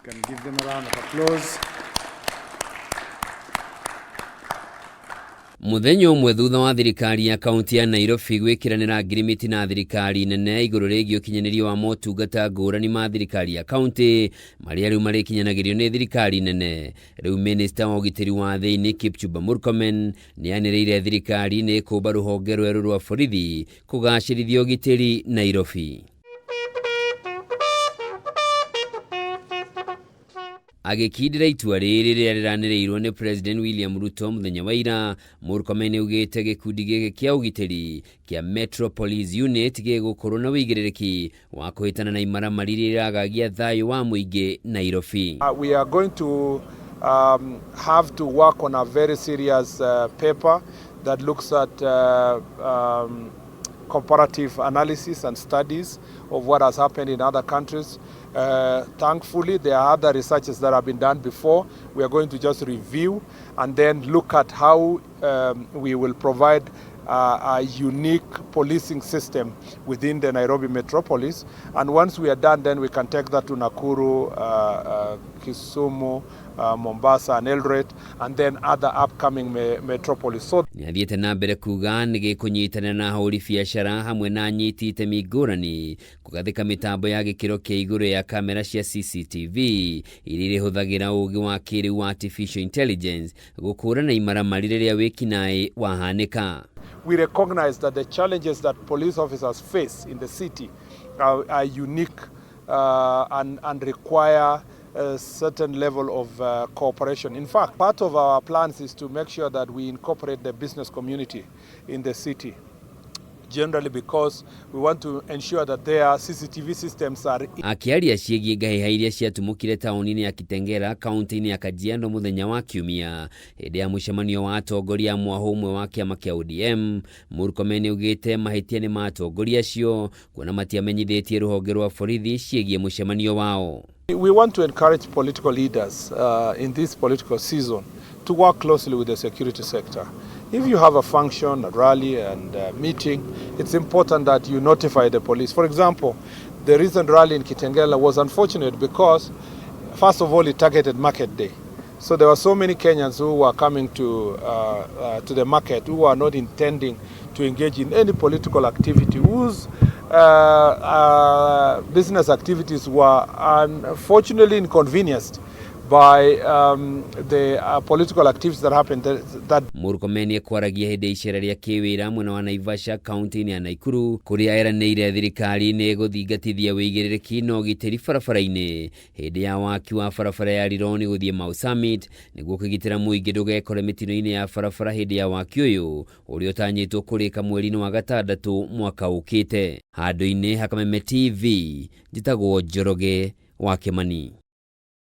can give them a round of applause. Muthenya umwe thutha wa thirikari ya kaunti ya Nairobi gwikiranira ngirimiti na thirikari nene iguru rigio kinyanirio wa motungata ngurani ma thirikari ya kaunti maria riu mari kinyanagirio ni thirikari nene. Riu minister wa ugitiri wa thiini KIPCHUMBA Murkomen nianiriire thirikari ni kumba ruhonge rweru rwa borithi kugacirithia ugitiri Nairobi. Agikindira itua riri riria riraniriirwo ni President William Ruto muthenya wa ira, Murkomen ugite gikundi giki kia ugitiri kia Metro Police Unit gigukorwo na wigiririki wa kuhitana na IMARAMARI IRAGAGIA thayu wa muingi Nairobi. We are going to have to work on a very serious paper that looks at comparative analysis and studies of what has happened in other countries. Thankfully, there are other researches that have been done before. We are going to just review and then look at how we will provide a unique policing system within the Nairobi metropolis. And once we are done, then we can take that to Nakuru, Kisumu, Mombasa and Eldoret, and then other upcoming metropolis. So niathiete na mbere kuga nigikunyitana na ahuri biashara hamwe na anyiti itemi ngurani kugathika mitambo ya gikiro kia iguru ya kamera cia CCTV iriri huthagira ugi wa kiriu wa artificial intelligence gukurana IMARAMARI riria wikinai wahanika. We recognize that the challenges that police officers face in the city are unique and require a certain level of cooperation. In fact, part of our plans is to make sure that we incorporate the business community in the city, generally because we want to ensure that their CCTV systems are... AKIARI aciegi ngahiha iria ciatumukire tauni-ini ya Kitengela kaunti-ini ya Kajiado muthenya wa Kiumia hindi ya mucemanio wa atongoria mwaho umwe wa kiama kia ODM. Murkomen ugite mahitia ni ma atongoria acio kuona matiamenyithitie ruhonge rwa borithi ciegie mucemanio wao. We want to encourage political leaders in this political season to work closely with the security sector. If you have a function, a rally and a meeting, it's important that you notify the police. For example, the recent rally in Kitengela was unfortunate because, first of all, it targeted market day. So there were so many Kenyans who were coming to the market who were not intending to engage in any political activity, whose business activities were unfortunately inconvenienced by the political activities that happened. Murkomen kwaragia hindi icera ria kiwira mwena wa Naivasha kaunti-ini ya NAIKURU kuria eranĩire thirikari ni guthingatithia wĩigĩrĩrĩki na ũgitĩri barabara-inĩ hindi ya waki wa barabara ya Rironi guthie MUCII-INI niguo kũgitĩra mũingĩ ndũgekore mĩtino-inĩ ya barabara hindi ya waki ũyũ ũrĩa ũtanyĩtwo kũrĩka mweri-inĩ wa gatandatũ mwaka ũkĩte. Handũ-inĩ ha Kameme TV, njĩtagwo Njoroge wa Kimani.